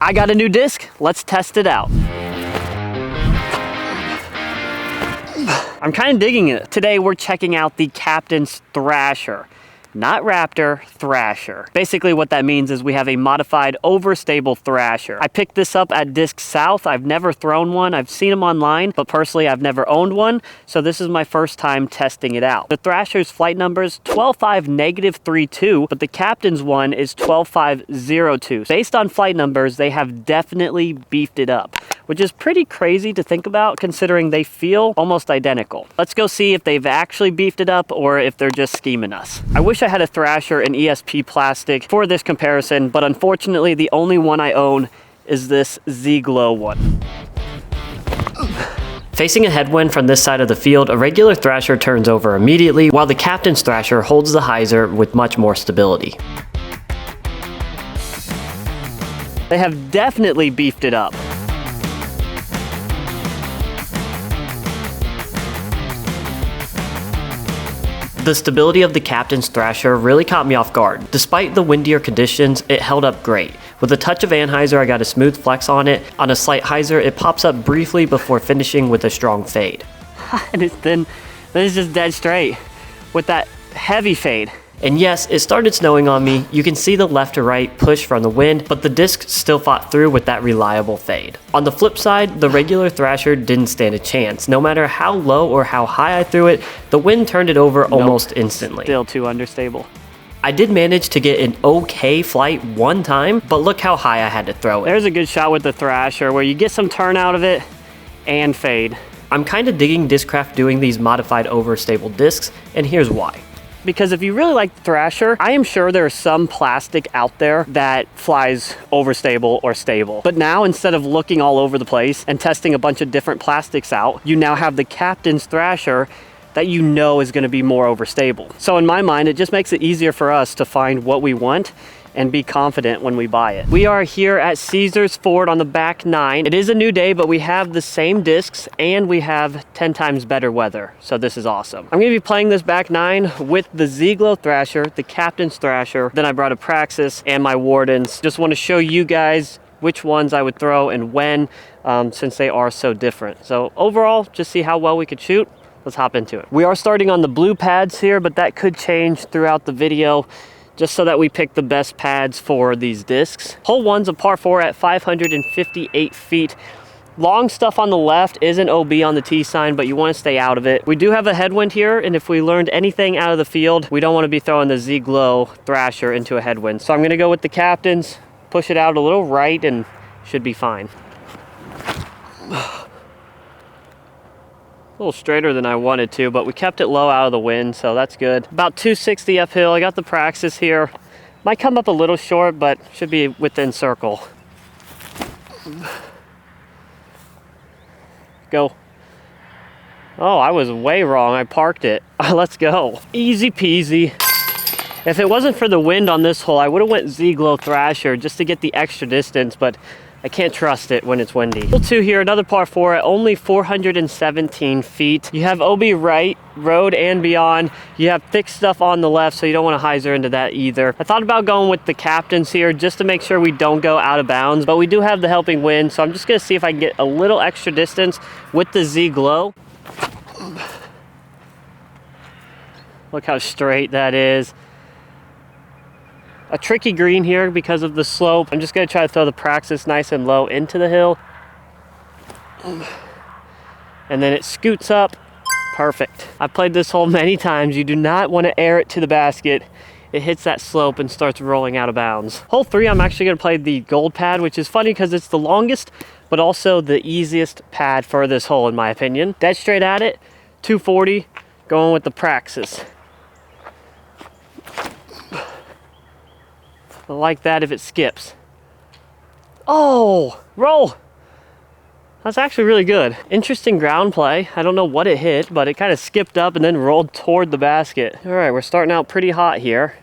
I got a new disc, let's test it out. I'm kind of digging it. Today we're checking out the Captain's Thrasher. Not Raptor, Thrasher. Basically what that means is we have a modified overstable Thrasher. I picked this up at Disc South. I've never thrown one. I've seen them online, but personally I've never owned one, so this is my first time testing it out. The Thrasher's flight number is 12.5-32, but the Captain's one is 12.5-02. Based on flight numbers, they have definitely beefed it up, which is pretty crazy to think about considering they feel almost identical. Let's go see if they've actually beefed it up or if they're just scheming us. I wish I had a Thrasher in ESP plastic for this comparison, but unfortunately the only one I own is this Z-Glow one. Facing a headwind from this side of the field, a regular Thrasher turns over immediately, while the Captain's Thrasher holds the hyzer with much more stability. They have definitely beefed it up. The stability of the Captain's Thrasher really caught me off guard. Despite the windier conditions, it held up great. With a touch of anhyzer, I got a smooth flex on it. On a slight hyzer, it pops up briefly before finishing with a strong fade. And then it's just dead straight with that heavy fade. And yes, it started snowing on me. You can see the left to right push from the wind, but the disc still fought through with that reliable fade. On the flip side, the regular Thrasher didn't stand a chance. No matter how low or how high I threw it, the wind turned it over almost instantly. Still too understable. I did manage to get an okay flight one time, but look how high I had to throw it. There's a good shot with the Thrasher where you get some turn out of it and fade. I'm kind of digging Discraft doing these modified overstable discs, and here's why. Because if you really like Thrasher, I am sure there's some plastic out there that flies overstable or stable. But now, instead of looking all over the place and testing a bunch of different plastics out, you now have the Captain's Thrasher that you know is going to be more overstable. So in my mind, it just makes it easier for us to find what we want and be confident when we buy it. We are here at Caesars Ford on the back 9. It is a new day, but we have the same discs and we have 10 times better weather. So this is awesome. I'm gonna be playing this back 9 with the Z-Glow Thrasher, the Captain's Thrasher. Then I brought a Praxis and my Wardens. Just want to show you guys which ones I would throw and when, since they are so different. So overall, just see how well we could shoot. Let's hop into it. We are starting on the blue pads here, but that could change throughout the video, just so that we pick the best pads for these discs. Hole 1's a par 4 at 558 feet. Long stuff on the left is an OB on the T sign, but you want to stay out of it. We do have a headwind here, and if we learned anything out of the field, we don't want to be throwing the Z-Glow Thrasher into a headwind. So I'm going to go with the Captain's, push it out a little right, and should be fine. A little straighter than I wanted to, but we kept it low out of the wind, so that's good. About 260 uphill. I got the Praxis here. Might come up a little short, but should be within circle. Go. Oh, I was way wrong. I parked it. Let's go. Easy peasy. If it wasn't for the wind on this hole, I would have went Z-Glow Thrasher just to get the extra distance, but I can't trust it when it's windy. Hole 2 here, another par 4 at only 417 feet. You have OB right, road and beyond. You have thick stuff on the left, so you don't want to hyzer into that either. I thought about going with the Captain's here just to make sure we don't go out of bounds, but we do have the helping wind, so I'm just gonna see if I can get a little extra distance with the Z-Glow. Look how straight that is. A tricky green here because of the slope. I'm just gonna try to throw the Praxis nice and low into the hill. And then it scoots up. Perfect. I've played this hole many times. You do not want to air it to the basket. It hits that slope and starts rolling out of bounds. Hole 3, I'm actually gonna play the gold pad, which is funny because it's the longest, but also the easiest pad for this hole in my opinion. Dead straight at it, 240, going with the Praxis. I like that if it skips. Oh, roll. That's actually really good. Interesting ground play. I don't know what it hit, but it kind of skipped up and then rolled toward the basket. All right, we're starting out pretty hot here.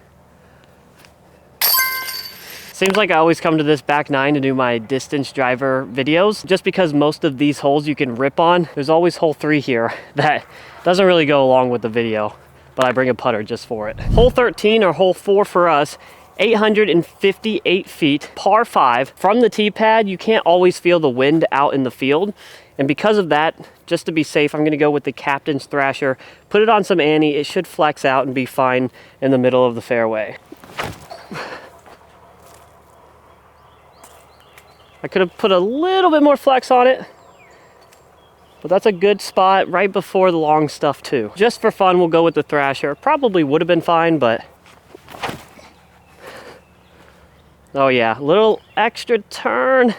Seems like I always come to this back 9 to do my distance driver videos, just because most of these holes you can rip on. There's always hole 3 here that doesn't really go along with the video, but I bring a putter just for it. Hole 13 or hole 4 for us 858 feet, par 5. From the tee pad, you can't always feel the wind out in the field. And because of that, just to be safe, I'm gonna go with the Captain's Thrasher. Put it on some ante, it should flex out and be fine in the middle of the fairway. I could have put a little bit more flex on it, but that's a good spot right before the long stuff too. Just for fun, we'll go with the Thrasher. Probably would have been fine, but oh yeah, a little extra turn,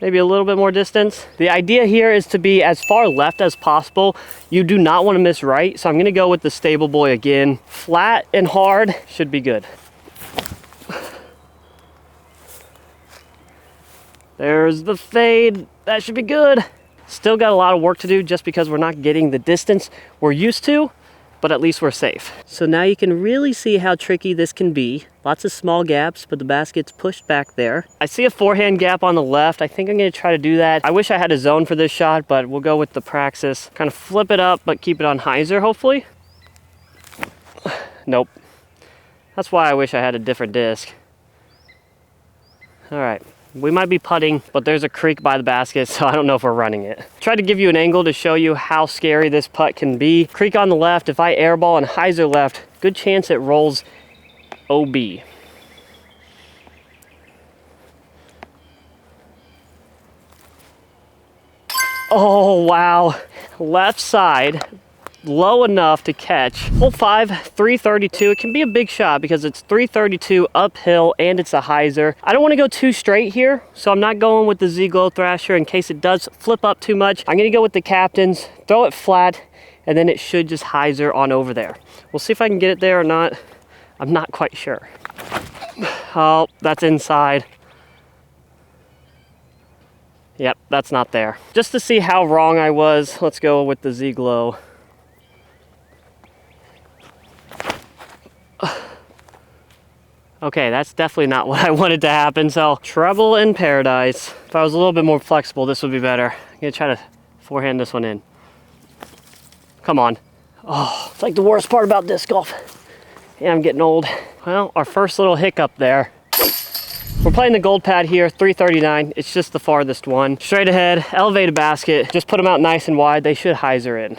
maybe a little bit more distance. The idea here is to be as far left as possible. You do not want to miss right, so I'm gonna go with the Stable Boy again. Flat and hard should be good. There's the fade, that should be good. Still got a lot of work to do just because we're not getting the distance we're used to, but at least we're safe. So now you can really see how tricky this can be. Lots of small gaps, but the basket's pushed back there. I see a forehand gap on the left. I think I'm gonna try to do that. I wish I had a zone for this shot, but we'll go with the Praxis. Kind of flip it up, but keep it on hyzer, hopefully. Nope. That's why I wish I had a different disc. All right. We might be putting, but there's a creek by the basket, so I don't know if we're running it. Tried to give you an angle to show you how scary this putt can be. Creek on the left, if I airball and hyzer left, good chance it rolls OB. Oh, wow. Left side. Low enough to catch. Hole 5, 332. It can be a big shot because it's 332 uphill and it's a hyzer. I don't want to go too straight here, so I'm not going with the Z-Glow Thrasher in case it does flip up too much. I'm going to go with the Captain's, throw it flat, and then it should just hyzer on over there. We'll see if I can get it there or not. I'm not quite sure. Oh, that's inside. Yep, that's not there. Just to see how wrong I was, let's go with the Z-Glow. Okay, that's definitely not what I wanted to happen, so trouble in paradise. If I was a little bit more flexible, this would be better. I'm gonna try to forehand this one in. Come on. Oh, it's like the worst part about disc golf. And I'm getting old. Well, our first little hiccup there. We're playing the gold pad here, 339. It's just the farthest one. Straight ahead, elevated basket. Just put them out nice and wide. They should hyzer in.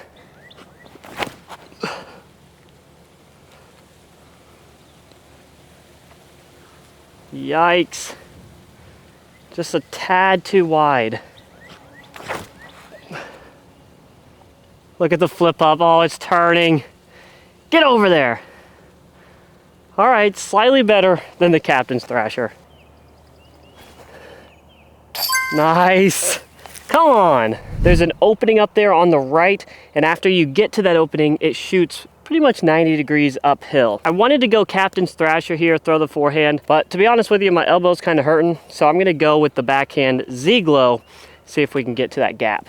Yikes. Just a tad too wide. Look at the flip up. Oh, it's turning. Get over there. All right, slightly better than the Captain's Thrasher. Nice. Come on. There's an opening up there on the right, and after you get to that opening, it shoots pretty much 90 degrees uphill. I wanted to go Captain's Thrasher here, throw the forehand, but to be honest with you, my elbow's kind of hurting, so I'm gonna go with the backhand Z-Glow, see if we can get to that gap.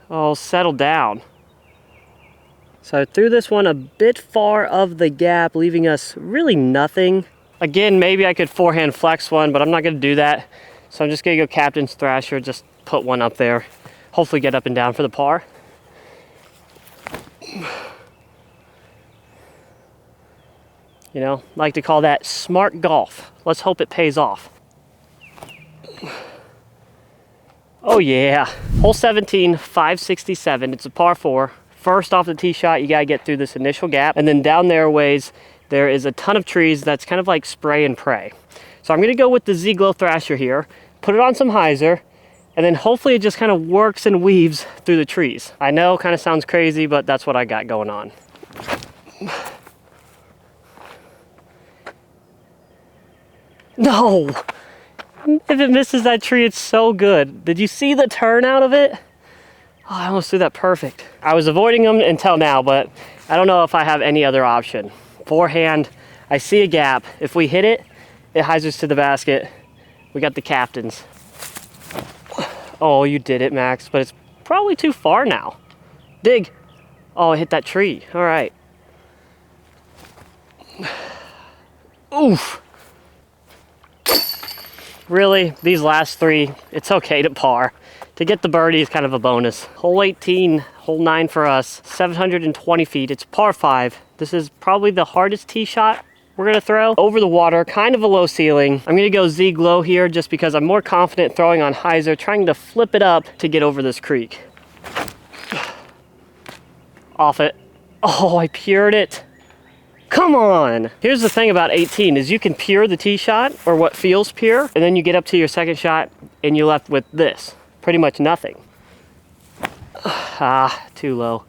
Oh, settle down. So I threw this one a bit far of the gap, leaving us really nothing. Again, maybe I could forehand flex one, but I'm not gonna do that. So I'm just gonna go Captain's Thrasher, just put one up there. Hopefully get up and down for the par. You know, like to call that smart golf. Let's hope it pays off. Oh yeah. Hole 17, 567. It's a par 4. First off the tee shot, you gotta get through this initial gap, and then down there ways, there is a ton of trees that's kind of like spray and pray. So I'm gonna go with the Z-Glow Thrasher here, put it on some hyzer, and then hopefully it just kind of works and weaves through the trees. I know, kind of sounds crazy, but that's what I got going on. No! If it misses that tree, it's so good. Did you see the turn out of it? Oh, I almost threw that perfect. I was avoiding them until now, but I don't know if I have any other option. Forehand, I see a gap. If we hit it, it hyzers to the basket. We got the Captain's. Oh, you did it, Max, but it's probably too far now. Dig. Oh, I hit that tree. All right. Oof. Really, these last three, it's okay to par. To get the birdie is kind of a bonus. Hole 18, hole 9 for us, 720 feet. It's par 5. This is probably the hardest tee shot we're gonna throw. Over the water, kind of a low ceiling. I'm gonna go Zieg low here just because I'm more confident throwing on hyzer, trying to flip it up to get over this creek. Off it. Oh, I pured it. Come on. Here's the thing about 18 is you can pure the tee shot, or what feels pure, and then you get up to your second shot and you're left with this. Pretty much nothing. Too low.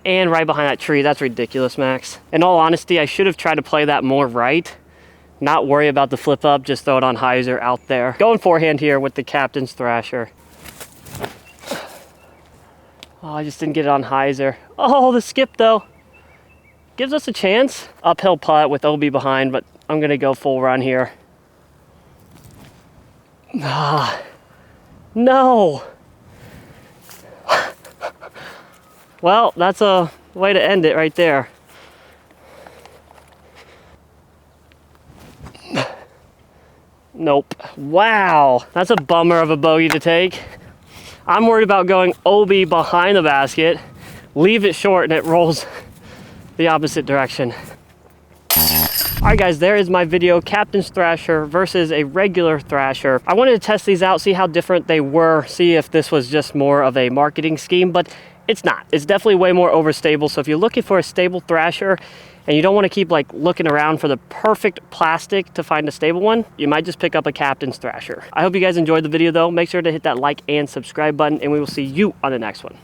And right behind that tree. That's ridiculous, Max. In all honesty, I should have tried to play that more right. Not worry about the flip up, just throw it on hyzer out there. Going forehand here with the captain's Thrasher. Oh, I just didn't get it on hyzer. Oh, the skip though. Gives us a chance. Uphill putt with OB behind, but I'm gonna go full run here. No. Well, that's a way to end it right there. Nope. Wow. That's a bummer of a bogey to take. I'm worried about going OB behind the basket, leave it short, and it rolls the opposite direction. All right, guys, there is my video, Captain's Thrasher versus a regular Thrasher. I wanted to test these out, see how different they were, see if this was just more of a marketing scheme, but it's not. It's definitely way more overstable. So if you're looking for a stable Thrasher and you don't want to keep like looking around for the perfect plastic to find a stable one, you might just pick up a Captain's Thrasher. I hope you guys enjoyed the video though. Make sure to hit that like and subscribe button, and we will see you on the next one.